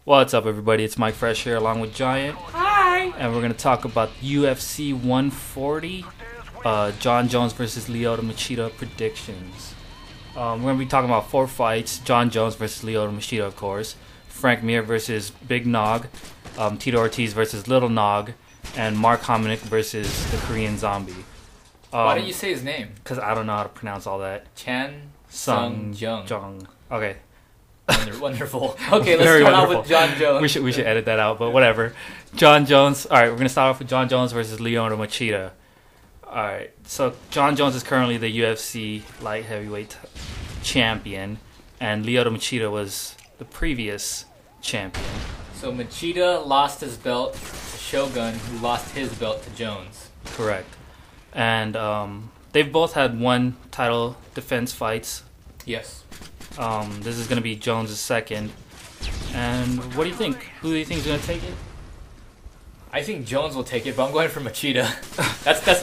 What's up, everybody? It's MikeFresh here, along with Giant. Hi! And we're going to talk about UFC 140, Jon Jones versus Lyoto Machida predictions. We're going to be talking about 4 fights. Jon Jones versus Lyoto Machida, of course. Frank Mir versus Big Nog. Tito Ortiz versus Little Nog. And Mark Hominick versus the Korean Zombie. Why don't you say his name? Because I don't know how to pronounce all that. Chan Sung Jung. Okay. Wonderful. Okay, let's start off with Jon Jones. We should edit that out, but whatever. Jon Jones. All right, we're gonna start off with Jon Jones versus Lyoto Machida. All right, so Jon Jones is currently the UFC light heavyweight champion, and Lyoto Machida was the previous champion. So Machida lost his belt to Shogun, who lost his belt to Jones. Correct. And they've both had 1 title defense fights. Yes. This is going to be Jones' second. And what do you think? Who do you think is going to take it? I think Jones will take it, but I'm going for Machida.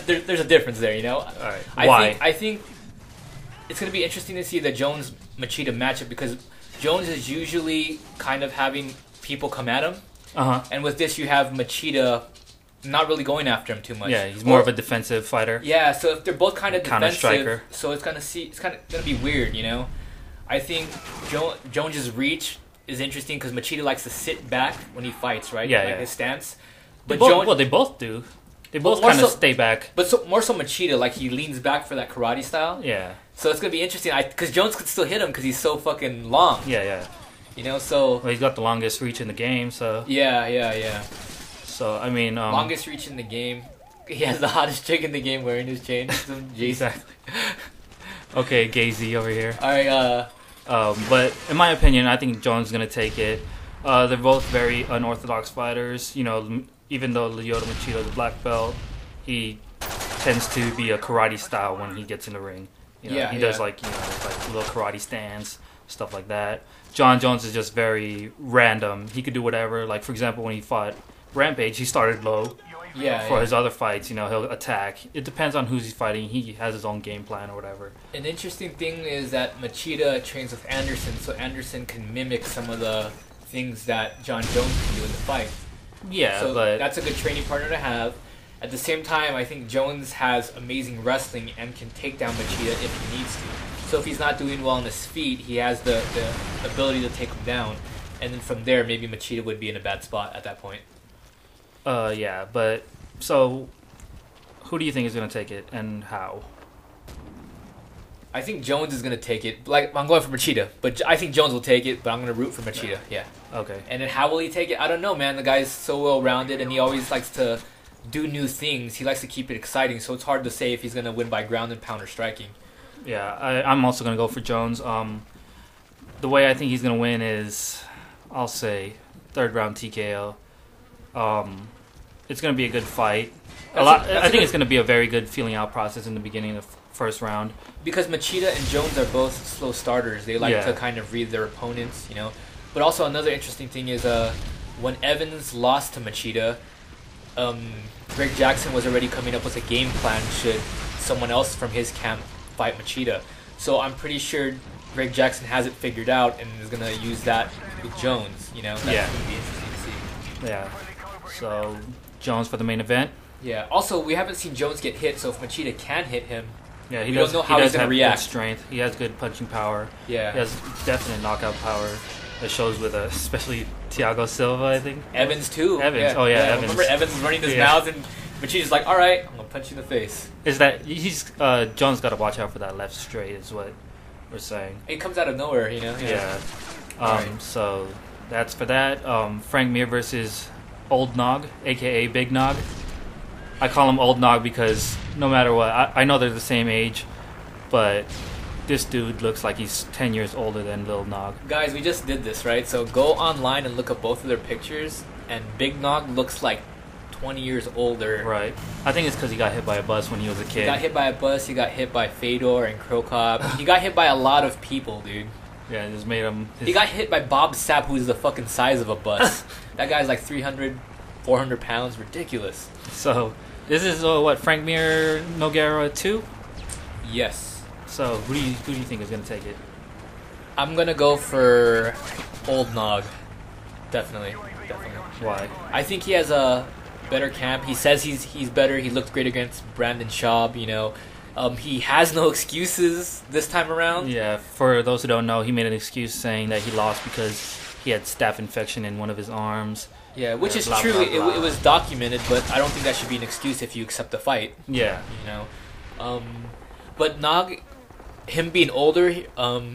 There's a difference there, you know? All right. Why? I think it's going to be interesting to see the Jones-Machida matchup because Jones is usually kind of having people come at him. Uh-huh. And with this, you have Machida not really going after him too much. Yeah, he's more of a defensive fighter. Yeah, so if they're both kind of defensive, striker. So it's kind of be weird, you know. I think Jones' reach is interesting because Machida likes to sit back when he fights, right? Yeah, like yeah. His stance. But But they both do. They both kind of stay back. But more so Machida, like he leans back for that karate style. Yeah. So it's gonna be interesting, because Jones could still hit him because he's so fucking long. Yeah, yeah. You know, so. Well, he's got the longest reach in the game, so. Yeah. So I mean. Longest reach in the game. He has the hottest chick in the game wearing his chain. Exactly. Okay, Gazy over here. All right. But in my opinion, I think Jones is going to take it. They're both very unorthodox fighters. You know, even though Lyoto Machida is a black belt, he tends to be a karate style when he gets in the ring. You know, he does like little karate stands, stuff like that. Jon Jones is just very random. He could do whatever. Like, for example, when he fought Rampage, he started low. For his other fights, you know, he'll attack. It depends on who's he's fighting. He has his own game plan or whatever. An interesting thing is that Machida trains with Anderson, so Anderson can mimic some of the things that Jon Jones can do in the fight. Yeah, so but that's a good training partner to have. At the same time, I think Jones has amazing wrestling and can take down Machida if he needs to. So if he's not doing well on his feet, he has the ability to take him down. And then from there, maybe Machida would be in a bad spot at that point. Yeah, but so who do you think is going to take it and how? I think Jones is going to take it. Like, I'm going for Machida, but I think Jones will take it, but I'm going to root for Machida. Yeah. Okay. And then how will he take it? I don't know, man. The guy's so well-rounded, and he always likes to do new things. He likes to keep it exciting, so it's hard to say if he's going to win by ground and pound or striking. Yeah, I'm also going to go for Jones. The way I think he's going to win is, I'll say, 3rd round TKO. It's going to be a good fight. I think it's going to be a very good feeling out process in the beginning of the first round. Because Machida and Jones are both slow starters. They like to kind of read their opponents, you know. But also another interesting thing is when Evans lost to Machida, Greg Jackson was already coming up with a game plan should someone else from his camp fight Machida. So I'm pretty sure Greg Jackson has it figured out and is going to use that with Jones, you know. That's going to be interesting to see. Yeah. So Jones for the main event. Yeah. Also, we haven't seen Jones get hit, so if Machida can hit him, we don't know how he's going to react. Good strength. He has good punching power. Yeah. He has definite knockout power. That shows with especially Thiago Silva, I think. Evans too. Evans. Oh yeah, Evans. Remember Evans running his mouth and Machida's like, all right, I'm gonna punch you in the face. Is that Jones got to watch out for that left straight? Is what we're saying. It comes out of nowhere, you know. Yeah. So that's for that. Frank Mir versus Old Nog, aka Big Nog. I call him Old Nog because no matter what, I know they're the same age, but this dude looks like he's 10 years older than Lil Nog. Guys, we just did this, right? So go online and look up both of their pictures, and Big Nog looks like 20 years older. Right. I think it's because he got hit by a bus when he was a kid. He got hit by a bus, he got hit by Fedor and Krokop. He got hit by a lot of people, dude. Yeah, it just made him... He got hit by Bob Sapp, who's the fucking size of a bus. That guy's like 300, 400 pounds. Ridiculous. So, this is, Frank Mir Nogueira 2? Yes. So, who do you think is going to take it? I'm going to go for Old Nog. Definitely. Why? I think he has a better camp. He says he's better. He looked great against Brandon Schaub. He has no excuses this time around. Yeah, for those who don't know, he made an excuse saying that he lost because he had staph infection in one of his arms. Yeah, which is true. It was documented, but I don't think that should be an excuse if you accept the fight. Yeah. But Nog, him being older,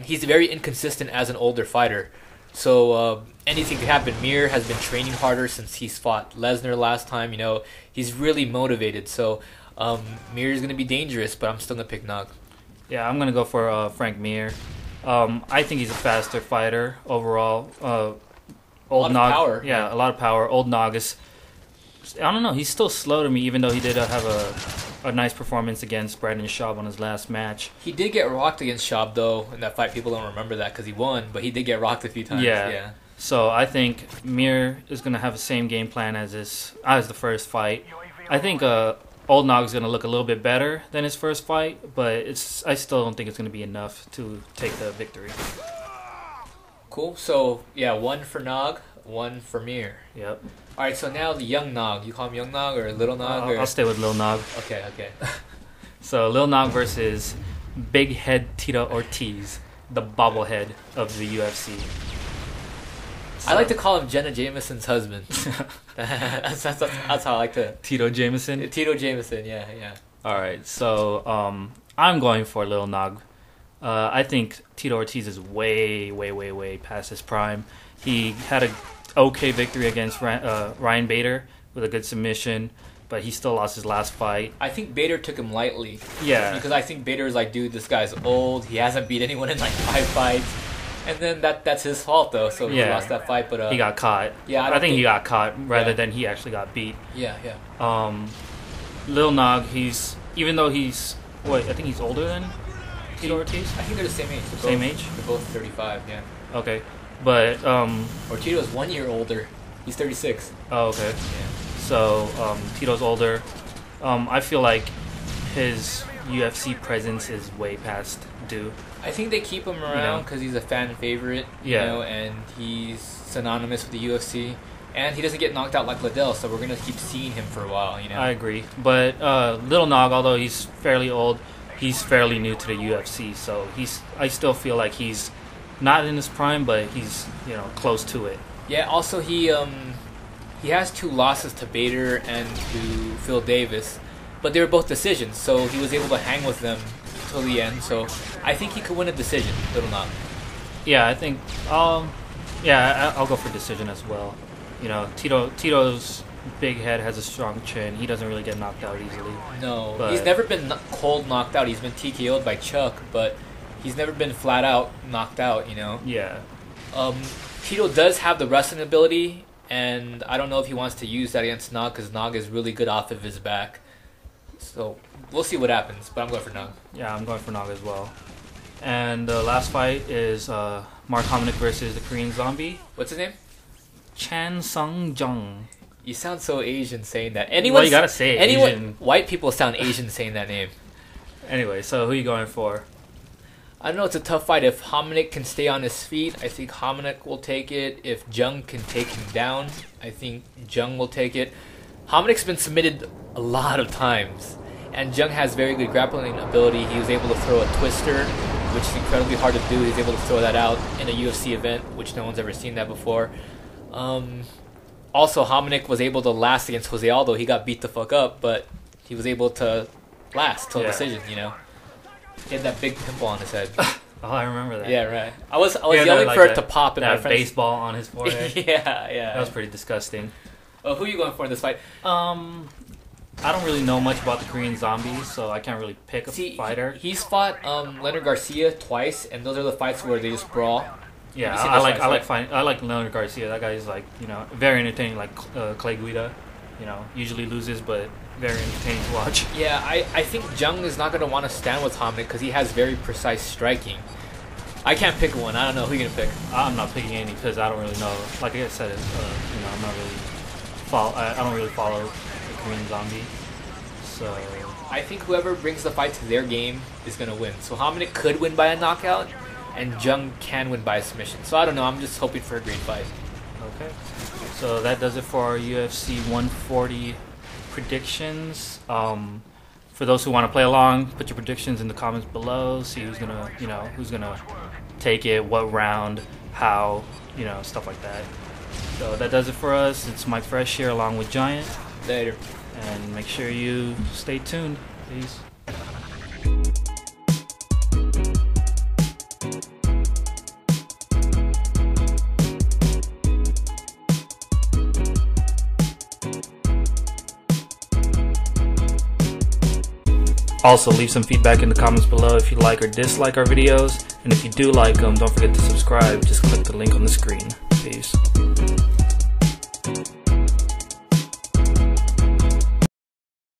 he's very inconsistent as an older fighter. So anything could happen. Mir has been training harder since he's fought Lesnar last time. He's really motivated. So Mir is going to be dangerous, but I'm still going to pick Nog. Yeah, I'm going to go for Frank Mir. I think he's a faster fighter overall. Old Nog, power. Yeah, a lot of power. Old Nog is, I don't know, he's still slow to me, even though he did have a nice performance against Brandon Schaub on his last match. He did get rocked against Schaub, though, in that fight. People don't remember that because he won, but he did get rocked a few times. Yeah. So I think Mir is going to have the same game plan as the first fight. I think Old Nog is going to look a little bit better than his first fight, but I still don't think it's going to be enough to take the victory. Cool. So, yeah, 1 for Nog, 1 for Mir. Yep. All right, so now the young Nog. You call him young Nog or little Nog? I'll stay with Lil Nog. Okay. So, Lil Nog versus Big Head Tito Ortiz, the bobblehead of the UFC. So, I like to call him Jenna Jameson's husband. that's how I like to... Tito Jameson? Tito Jameson, yeah. All right, so I'm going for Lil Nog. I think Tito Ortiz is way past his prime. He had a okay victory against Ryan Bader with a good submission, but he still lost his last fight. I think Bader took him lightly. Yeah. Because I think Bader is like, dude, this guy's old. He hasn't beat anyone in like 5 fights. And then that's his fault, though, so he lost that fight. But he got caught. Yeah, I think he got caught rather than he actually got beat. Yeah. Lil Nog, even though he's, I think he's older than Tito Ortiz? I think they're the same age. Same age? They're both 35, yeah. Okay. But, Tito's 1 year older. He's 36. Oh, okay. Yeah. So, Tito's older. I feel like his UFC presence is way past due. I think they keep him around because he's a fan favorite, and he's synonymous with the UFC. And he doesn't get knocked out like Liddell, so we're going to keep seeing him for a while, I agree. But Lil Nog, although he's fairly old, he's fairly new to the UFC, so I still feel like he's not in his prime, but he's close to it. Yeah. Also, he has 2 losses to Bader and to Phil Davis, but they were both decisions, so he was able to hang with them till the end. So I think he could win a decision. Little Nog. Yeah, I think. I'll go for decision as well. Tito's big head has a strong chin. He doesn't really get knocked out easily. No, he's never been cold knocked out. He's been TKO'd by Chuck, but he's never been flat out knocked out. Yeah. Tito does have the wrestling ability, and I don't know if he wants to use that against Nog because Nog is really good off of his back. So we'll see what happens, but I'm going for Nog. Yeah, I'm going for Nog as well. And the last fight is Mark Hominick versus the Korean Zombie. What's his name? Chan Sung Jung. You sound so Asian saying that. You gotta say Asian. White people sound Asian saying that name. Anyway, so who are you going for? I don't know, it's a tough fight. If Hominick can stay on his feet, I think Hominick will take it. If Jung can take him down, I think Jung will take it. Hominick's been submitted a lot of times, and Jung has very good grappling ability. He was able to throw a twister, which is incredibly hard to do. He's able to throw that out in a UFC event, which no one's ever seen that before. Also, Hominick was able to last against Jose Aldo. He got beat the fuck up, but he was able to last till decision, He had that big pimple on his head. Oh, I remember that. Yeah, right. I was yelling for it to pop, and that my friends... baseball on his forehead. Yeah. That was pretty disgusting. Who are you going for in this fight? I don't really know much about the Korean Zombies, so I can't really pick a fighter. He's fought Leonard Garcia twice, and those are the fights where they just brawl. Yeah, I like Leonard Garcia. That guy is very entertaining, like Clay Guida. Usually loses, but very entertaining to watch. Yeah, I think Jung is not going to want to stand with Hominick because he has very precise striking. I can't pick one. I don't know who you're gonna pick. I'm not picking any because I don't really know. Like I said, I'm not really I don't really follow the Korean Zombie. So I think whoever brings the fight to their game is gonna win. So Hominick could win by a knockout, and Jung can win by a submission. So I don't know. I'm just hoping for a great fight. Okay, so that does it for our UFC 140 predictions. For those who want to play along, put your predictions in the comments below. See who's gonna, who's gonna take it, what round, how, stuff like that. So that does it for us. It's MikeFresh here along with Giant. Later. And make sure you stay tuned. Peace. Also, leave some feedback in the comments below if you like or dislike our videos. And if you do like them, don't forget to subscribe. Just click the link on the screen. Peace.